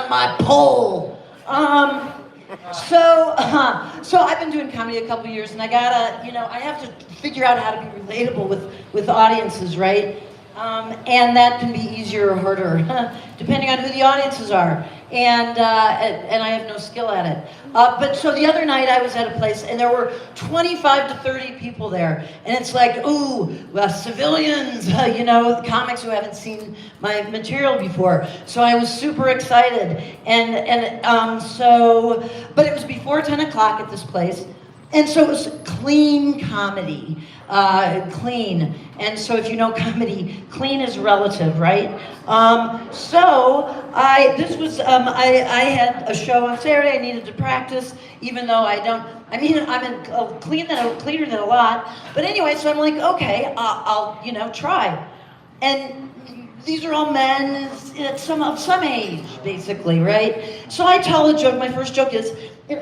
on my pole. So I've been doing comedy a couple years, and I gotta, I have to figure out how to be relatable with audiences, right? And that can be easier or harder, depending on who the audiences are. And I have no skill at it. But so the other night I was at a place and there were 25 to 30 people there. And it's like, ooh, civilians, comics who haven't seen my material before. So I was super excited. But it was before 10 o'clock at this place. And so it was clean comedy, clean. And so if you know comedy, clean is relative, right? I had a show on Saturday. I needed to practice, even though I'm cleaner than a lot. But anyway, so I'm like, okay, I'll try. And these are all men at some age, basically, right? So I tell a joke. My first joke is,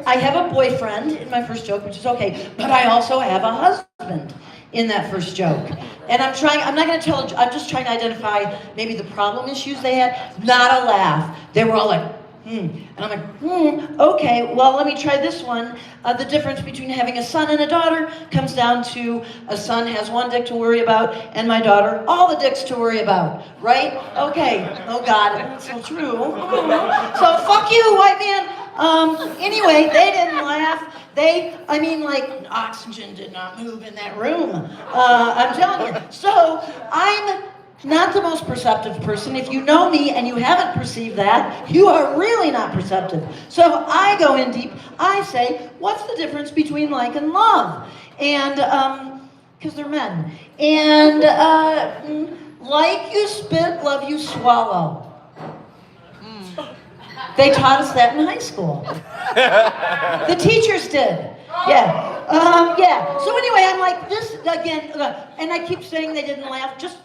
I have a boyfriend in my first joke, which is okay, but I also have a husband in that first joke. And I'm not going to tell, I'm just trying to identify maybe the problem issues they had. Not a laugh. They were all like, And I'm like, okay, well, let me try this one. The difference between having a son and a daughter comes down to a son has one dick to worry about, and my daughter, all the dicks to worry about, right? Okay, oh God, that's so true. So fuck you, white man. Anyway, they didn't laugh. Oxygen did not move in that room. I'm telling you. So I'm not the most perceptive person. If you know me and you haven't perceived that, you are really not perceptive. So I go in deep. I say, what's the difference between like and love? And, because they're men. And like you spit, love you swallow. They taught us that in high school. The teachers did. Yeah. So anyway, I'm like, this again, and I keep saying they didn't laugh. Just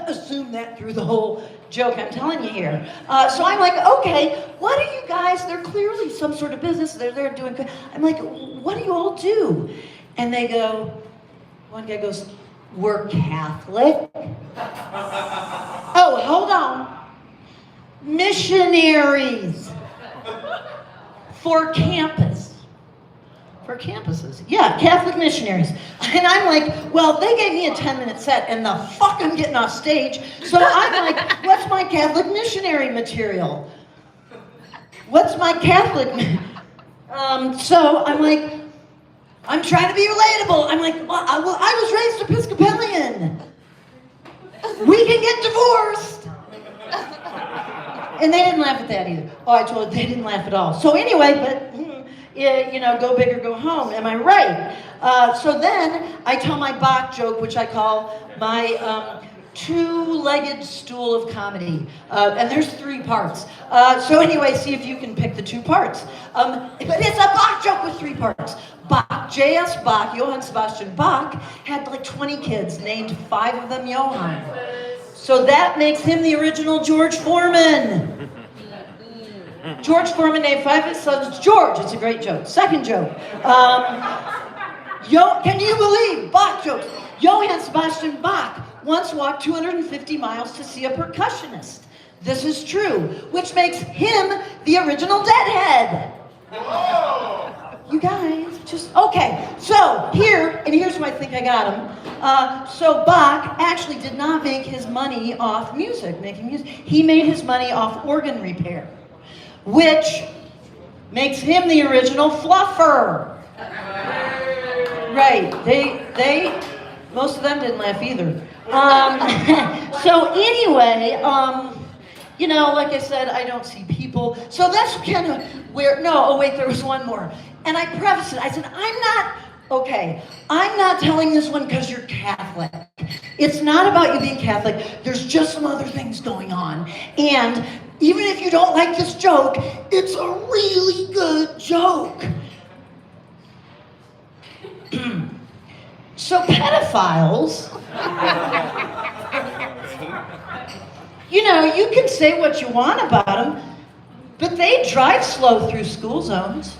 assume that through the whole joke I'm telling you here. So I'm like, okay, what do you guys, they're clearly some sort of business, they're doing good. I'm like, what do you all do? And they go, one guy goes, we're Catholic. Oh, hold on. Missionaries for campus. For campuses. Yeah, Catholic missionaries. And I'm like, well, they gave me a 10-minute set and the fuck I'm getting off stage. So I'm like, what's my Catholic missionary material? What's my Catholic? So I'm like, I'm trying to be relatable. I'm like, well, I was raised Episcopalian. We can get divorced. And they didn't laugh at that either. Oh, I told you, they didn't laugh at all. So anyway, but go big or go home. Am I right? So then I tell my Bach joke, which I call my two-legged stool of comedy. And there's 3 parts. So anyway, see if you can pick the 2 parts. But it's a Bach joke with 3 parts. Bach, J.S. Bach, Johann Sebastian Bach, had like 20 kids, named 5 of them Johann. So that makes him the original George Foreman. George Foreman named 5 of his sons George. It's a great joke. Second joke. Can you believe Bach jokes? Johann Sebastian Bach once walked 250 miles to see a percussionist. This is true, which makes him the original Deadhead. You guys, just, okay. So here's where I think I got him. So Bach actually did not make his money off making music. He made his money off organ repair, which makes him the original fluffer. Right, most of them didn't laugh either. So anyway, like I said, I don't see people. So that's kind of where, there was one more. And I prefaced it, I said, I'm not telling this one because you're Catholic. It's not about you being Catholic. There's just some other things going on. And even if you don't like this joke, it's a really good joke. So pedophiles, you can say what you want about them, but they drive slow through school zones.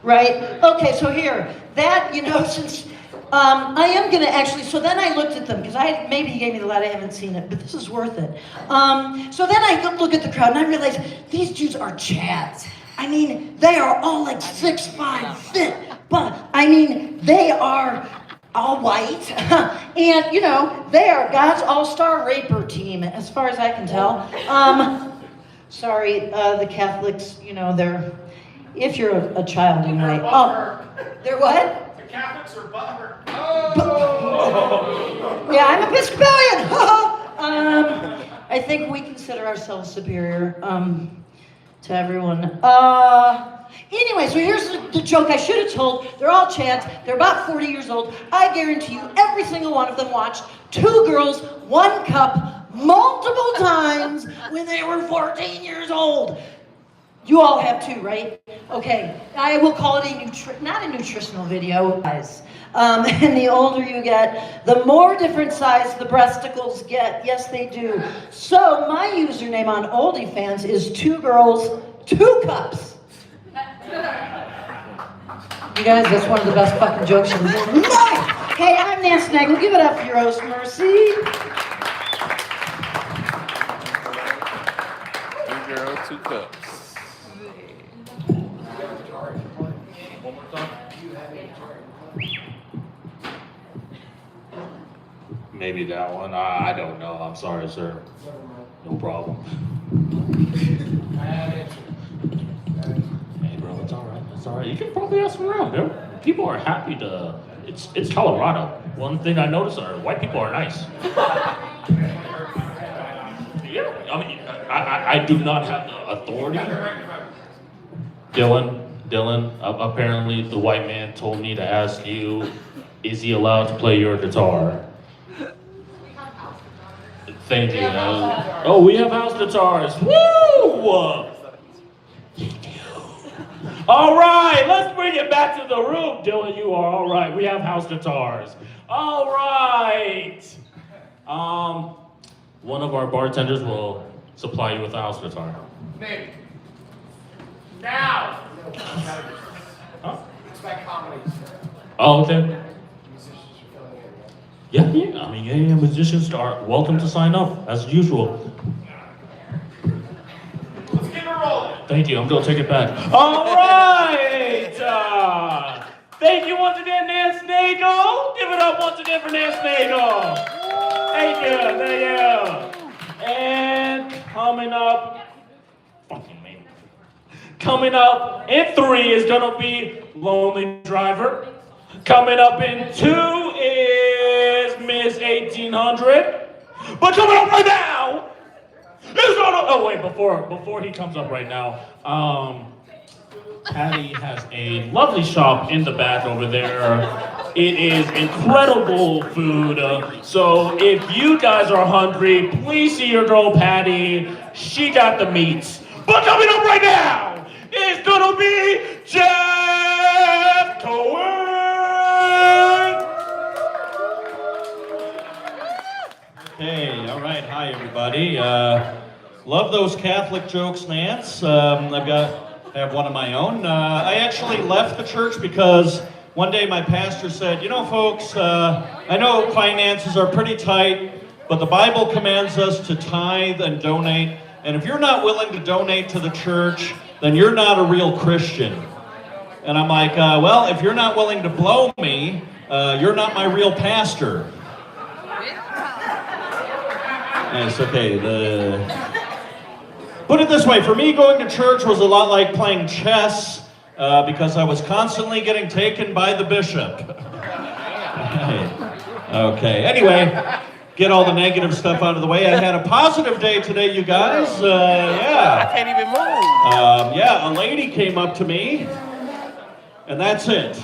Right? Okay, so here, that, since I am gonna actually, so then I looked at them, because maybe you gave me the light, I haven't seen it, but this is worth it. So then I look at the crowd and I realized these dudes are chads. I mean, they are all like 6'5" fit, but I mean, they are all white, and you know, they are God's all-star raper team, as far as I can tell. Sorry, the Catholics, you know, if you're a child, you might. Oh, they're what? Catholics are butthurt. Yeah, I'm Episcopalian. I think we consider ourselves superior to everyone. Anyway, so here's the joke I should have told. They're all chads. They're about 40 years old. I guarantee you, every single one of them watched Two Girls, One Cup multiple times when they were 14 years old. You all have too, right? Okay, I will call it not a nutritional video, guys. And the older you get, the more different size the breasticles get. Yes, they do. So my username on OldieFans is 2 Girls, 2 Cups. You guys, that's one of the best fucking jokes in the world. Nice! Hey, I'm Nancy Nagel. Give it up for your host, Mercy. 2 girls, 2 cups. One more time. Maybe that one. I don't know. I'm sorry, sir. No problem. Hey, bro, it's all right. It's all right. You can probably ask around. People are happy to. It's Colorado. One thing I noticed are white people are nice. Yeah, I mean, I do not have the authority. Dylan, apparently the white man told me to ask you, is he allowed to play your guitar? Thank you. Oh, we have house guitars. Woo! All right, let's bring it back to the room. Dylan, you are all right. We have house guitars. All right. One of our bartenders will supply you with a house guitar. Name. Now! Huh? Expect comedy. Oh, okay. Musicians are filling in. Yeah. I mean, yeah, musicians are welcome to sign up, as usual. Let's get it rolling. Thank you, I'm gonna take it back. All right! Thank you once again, Nance Nagel. Give it up once again for Nance Nagel. Thank you. And coming up, Coming up in 3 is gonna be Lonely Driver. Coming up in 2 is Mizz1800. But coming up right now is before he comes up right now, Patty has a lovely shop in the back over there. It is incredible food. So if you guys are hungry, please see your girl Patty. She got the meats. But coming up right now is gonna be Jeff Cohen. Hey, all right. Hi, everybody. Love those Catholic jokes, Nance. I have one of my own. I actually left the church because one day my pastor said, you know, folks, I know finances are pretty tight, but the Bible commands us to tithe and donate. And if you're not willing to donate to the church, then you're not a real Christian. And I'm like, well, if you're not willing to blow me, you're not my real pastor. And it's okay. Put it this way, for me, going to church was a lot like playing chess because I was constantly getting taken by the bishop. Okay, anyway, get all the negative stuff out of the way. I had a positive day today, you guys. Yeah. I can't even move. Yeah, a lady came up to me, and that's it.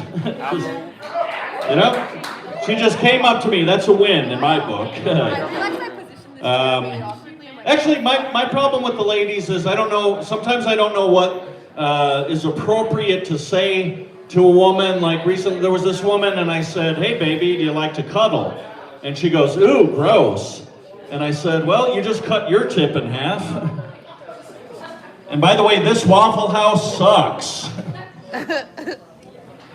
You know, she just came up to me. That's a win in my book. Actually, my problem with the ladies is sometimes I don't know what is appropriate to say to a woman. Like recently there was this woman and I said, hey baby, do you like to cuddle? And she goes, ooh, gross. And I said, well, you just cut your tip in half. And by the way, this Waffle House sucks.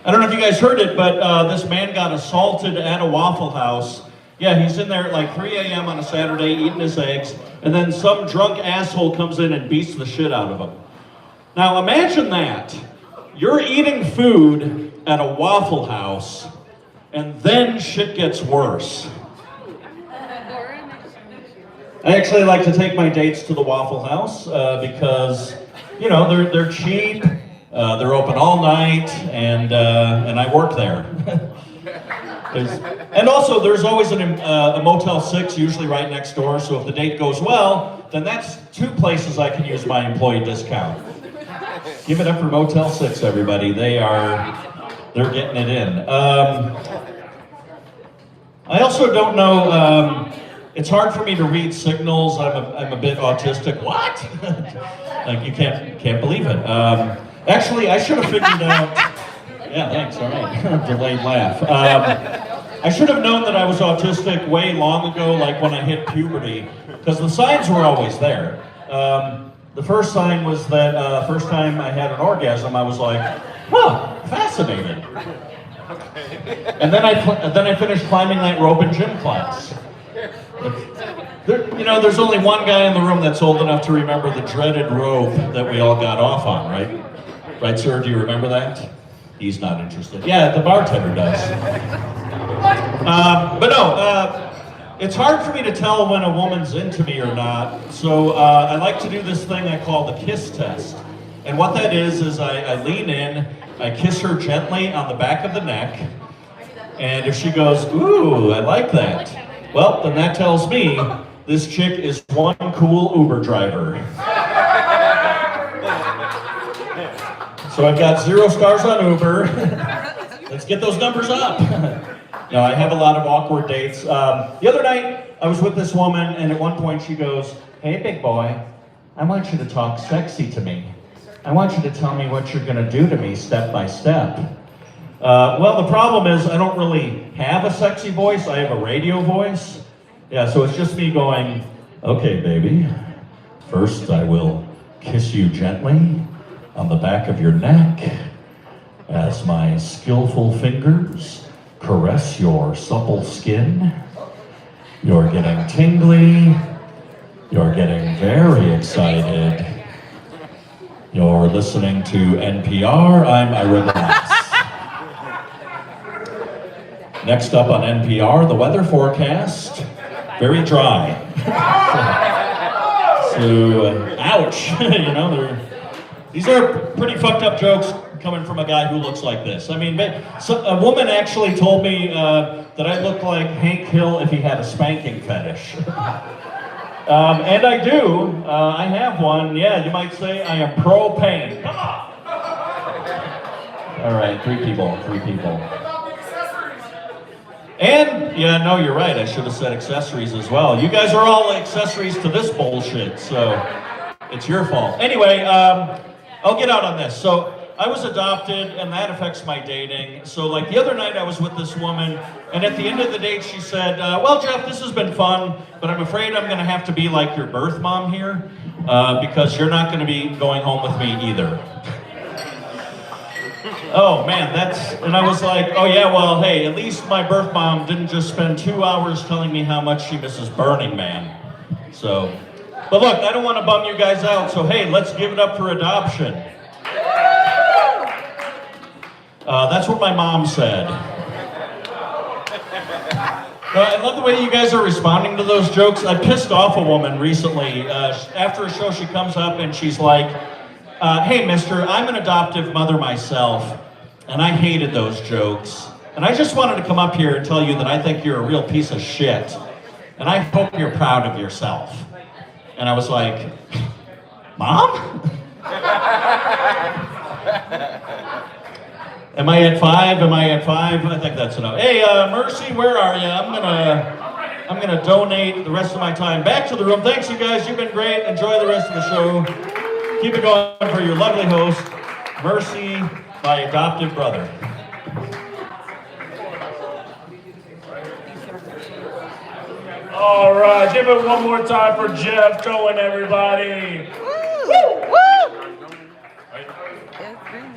I don't know if you guys heard it, but this man got assaulted at a Waffle House. Yeah, he's in there at like 3 a.m. on a Saturday eating his eggs, and then some drunk asshole comes in and beats the shit out of him. Now imagine that. You're eating food at a Waffle House, and then shit gets worse. I actually like to take my dates to the Waffle House because, you know, they're cheap, they're open all night, and I work there. And also, there's always a Motel 6 usually right next door, so if the date goes well, then that's 2 places I can use my employee discount. Give it up for Motel 6, everybody. They're getting it in. I also don't know, it's hard for me to read signals. I'm a bit autistic. What? Like, you can't believe it. Actually, I should have figured out, yeah, thanks, all right. Delayed laugh. I should have known that I was autistic way long ago, like when I hit puberty, because the signs were always there. The first sign was that first time I had an orgasm, I was like, huh, fascinating. And then I finished climbing that rope in gym class. You know, there's only one guy in the room that's old enough to remember the dreaded rope that we all got off on, right? Right, sir? Do you remember that? He's not interested. Yeah, the bartender does. But no, it's hard for me to tell when a woman's into me or not. So I like to do this thing I call the kiss test. And what that is I lean in, I kiss her gently on the back of the neck, and if she goes, ooh, I like that, well, then that tells me this chick is one cool Uber driver. So I've got 0 stars on Uber. Let's get those numbers up. No, I have a lot of awkward dates. The other night, I was with this woman, and at one point she goes, hey, big boy, I want you to talk sexy to me. I want you to tell me what you're gonna do to me step by step. Well, the problem is I don't really have a sexy voice. I have a radio voice. Yeah, so it's just me going, okay, baby, first I will kiss you gently on the back of your neck as my skillful fingers caress your supple skin. You're getting tingly. You're getting very excited. You're listening to NPR. I'm Ira Glass. Next up on NPR, the weather forecast. Very dry. So, ouch. You know, these are pretty fucked up jokes coming from a guy who looks like this. I mean, a woman actually told me that I look like Hank Hill if he had a spanking fetish. And I do. I have one. Yeah, you might say I am pro-pain. Come on! All right, 3 people. And, yeah, no, you're right. I should have said accessories as well. You guys are all accessories to this bullshit, so it's your fault. Anyway, I'll get out on this. So I was adopted, and that affects my dating. So, like, the other night I was with this woman, and at the end of the date she said, well, Jeff, this has been fun, but I'm afraid I'm going to have to be like your birth mom here, because you're not going to be going home with me either. Oh, man, and I was like, oh, yeah, well, hey, at least my birth mom didn't just spend 2 hours telling me how much she misses Burning Man. So, but look, I don't want to bum you guys out, so hey, let's give it up for adoption. That's what my mom said. I love the way you guys are responding to those jokes. I pissed off a woman recently. After a show, she comes up and she's like, hey, mister, I'm an adoptive mother myself, and I hated those jokes. And I just wanted to come up here and tell you that I think you're a real piece of shit, and I hope you're proud of yourself. And I was like, Mom? Am I at 5? I think that's enough. Hey, Mercy, where are you? I'm gonna donate the rest of my time back to the room. Thanks, you guys. You've been great. Enjoy the rest of the show. Keep it going for your lovely host, Mercy, my adopted brother. All right, give it one more time for Jeff Cohen, everybody. Woo! Woo!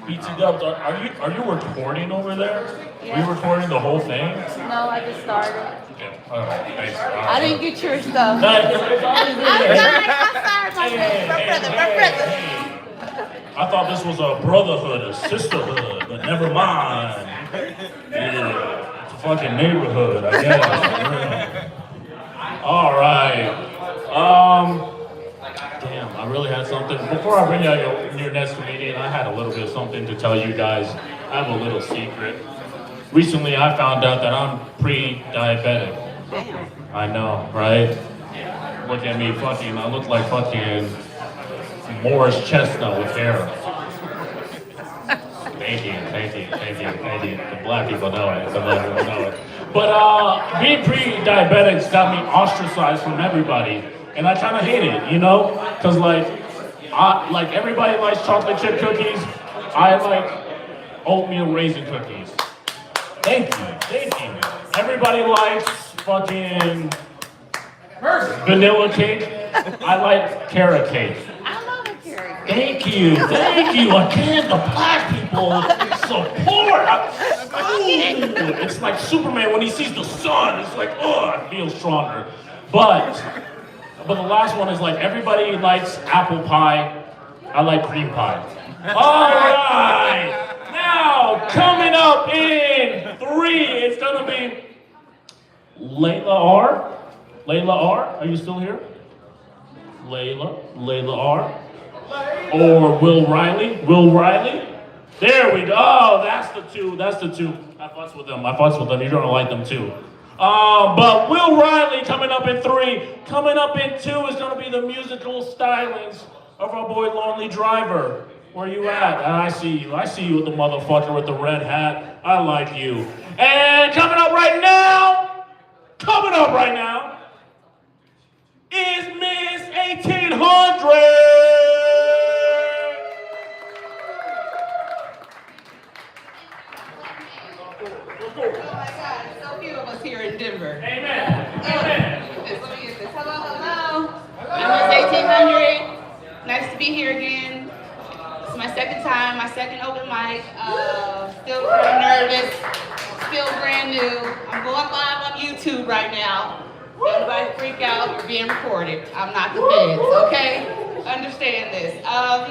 BT Dubs, are you recording over there? Yeah. Are you recording the whole thing? No, I just started. Okay. All right. Thanks. I didn't get your stuff. Hey, I'm sorry, my hey, brother. I thought this was a brotherhood, a sisterhood, but never mind. Yeah, it's a fucking neighborhood, I guess. All right. Damn, I really had something. Before I bring you out your next comedian, I had a little bit of something to tell you guys. I have a little secret. Recently, I found out that I'm pre-diabetic. Damn. I know, right? Look at me, fucking. I look like fucking Morris Chestnut with hair. Thank you. The black people know it. But being pre-diabetic's got me ostracized from everybody, and I kind of hate it, you know? Cause like everybody likes chocolate chip cookies. I like oatmeal raisin cookies. Thank you. Everybody likes fucking vanilla cake. I like carrot cake. I love a carrot. Thank you. Again, the black people support. It's like Superman when he sees the sun. It's like, oh, I feel stronger. But the last one is like everybody likes apple pie. I like cream pie. All right. Now, coming up in 3, it's gonna be Layla R. Are you still here? Layla R. Or Will Riley. There we go. Oh, that's the two. I fucks with them. You're gonna like them too. But Will Riley coming up in 3. Coming up in 2 is gonna be the musical stylings of our boy Lonely Driver. Where you at? I see you with the motherfucker with the red hat. I like you. And coming up right now is Mizz1800. Oh my God, so few of us here in Denver. Amen. Let me get this. Hello. I'm Mizz1800. Nice to be here again. It's my second time, my second open mic. Still kind of nervous, still brand new. I'm going live on YouTube right now. Everybody freak out, you're being recorded. I'm not the feds, okay? Understand this.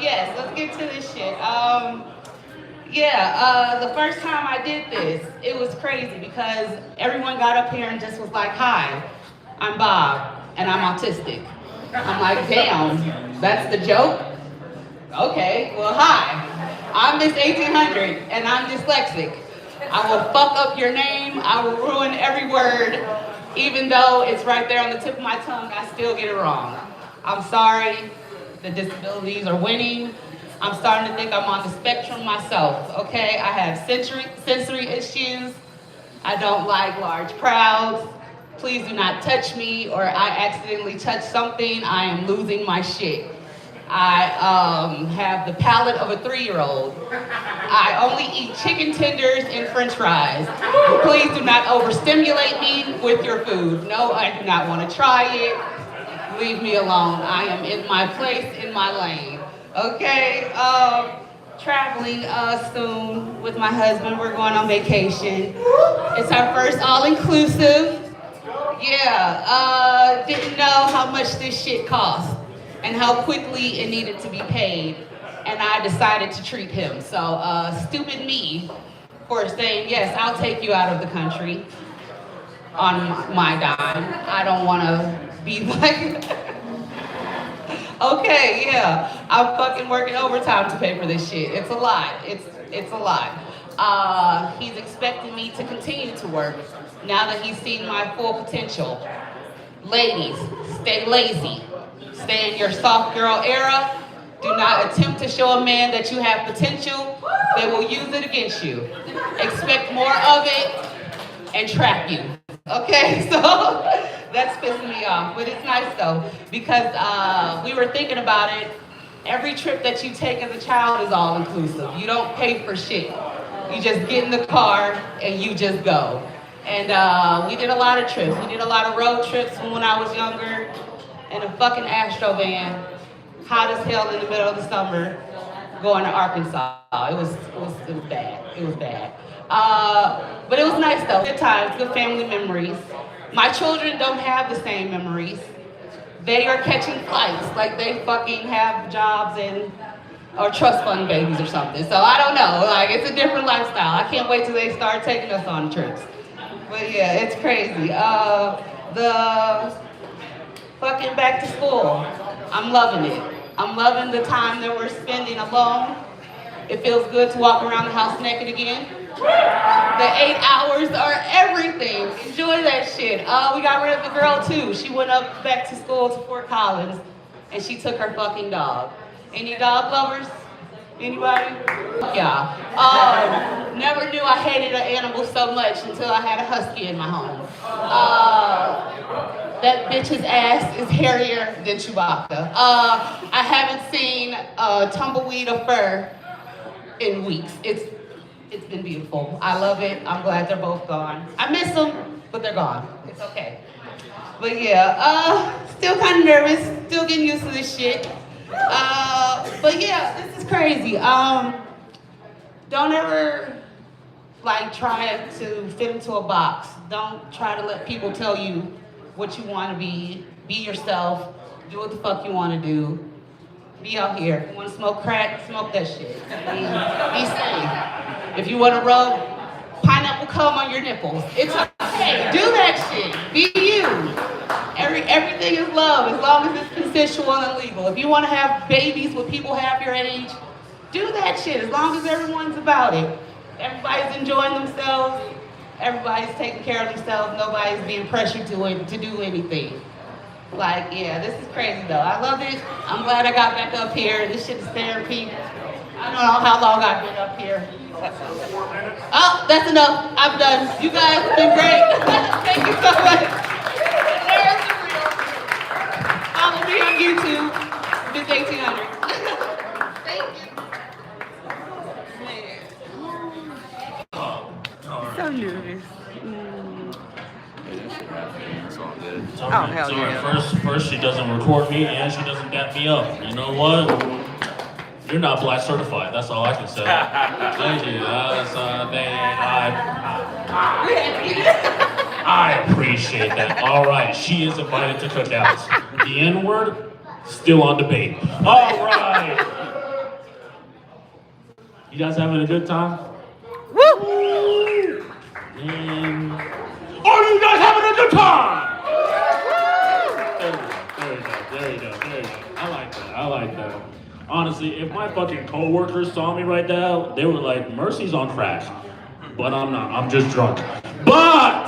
Yes, let's get to this shit. The first time I did this, it was crazy because everyone got up here and just was like, hi, I'm Bob, and I'm autistic. I'm like, damn, that's the joke? Okay, well, hi, I'm Mizz1800, and I'm dyslexic. I will fuck up your name, I will ruin every word, even though it's right there on the tip of my tongue, I still get it wrong. I'm sorry, the disabilities are winning. I'm starting to think I'm on the spectrum myself, okay? I have sensory issues. I don't like large crowds. Please do not touch me, or I accidentally touch something, I am losing my shit. I have the palate of a 3-year-old. I only eat chicken tenders and french fries. Please do not overstimulate me with your food. No, I do not want to try it. Leave me alone. I am in my place, in my lane. Okay, traveling soon with my husband. We're going on vacation. It's our first all-inclusive. Yeah, didn't know how much this shit cost and how quickly it needed to be paid. And I decided to treat him. So, stupid me for saying, yes, I'll take you out of the country on my dime. I don't want to be like... Okay, yeah, I'm fucking working overtime to pay for this shit. It's a lot. It's a lot. He's expecting me to continue to work now that he's seen my full potential. Ladies, stay lazy. Stay in your soft girl era. Do not attempt to show a man that you have potential. They will use it against you. Expect more of it and trap you. Okay, so that's pissing me off, but it's nice though, because we were thinking about it. Every trip that you take as a child is all inclusive. You don't pay for shit. You just get in the car and you just go. And we did a lot of trips. We did a lot of road trips from when I was younger in a fucking Astro van, hot as hell in the middle of the summer. going to Arkansas. It was bad. It was bad. But it was nice though. Good times, good family memories. My children don't have the same memories. They are catching flights, like they fucking have jobs or trust fund babies or something. So I don't know, like it's a different lifestyle. I can't wait till they start taking us on trips. But yeah, it's crazy. The fucking back to school, I'm loving it. I'm loving the time that we're spending alone. It feels good to walk around the house naked again. The 8 hours are everything. Enjoy that shit. We got rid of the girl too. She went up back to school to Fort Collins and she took her fucking dog. Any dog lovers? Anybody? Yeah. Never knew I hated an animal so much until I had a husky in my home. That bitch's ass is hairier than Chewbacca. I haven't seen a tumbleweed of fur in weeks. It's been beautiful. I love it. I'm glad they're both gone. I miss them, but they're gone. It's okay. But yeah, still kind of nervous. Still getting used to this shit. But yeah, this is crazy. Don't ever like try to fit into a box. Don't try to let people tell you what you want to be. Be yourself. Do what the fuck you want to do. Be out here. If you want to smoke crack, smoke that shit. Be safe. If you want to rub pineapple cum on your nipples, it's okay. Do that shit. Be you. Everything is love as long as it's consensual and legal. If you want to have babies with people half your age, do that shit as long as everyone's about it. Everybody's enjoying themselves. Everybody's taking care of themselves. Nobody's being pressured to do anything. Like, yeah, this is crazy though. I love it. I'm glad I got back up here. This shit is therapy. I don't know how long I've been up here. Oh, that's enough. I'm done. You guys have been great. Thank you so much. Follow me on YouTube, Mizz1800. Thank you. So nervous. It's all right. hell It's all right. yeah. First she doesn't record me and she doesn't dap me up. You know what? You're not black certified. That's all I can say. Thank you. I appreciate that. All right, she is invited to cookouts. The N-word, still on debate. All right. You guys having a good time? Woo! And are you guys having a good time? There you go. I like that. Honestly, if my fucking coworkers saw me right now, they were like, Mercy's on crack. But I'm not, I'm just drunk. But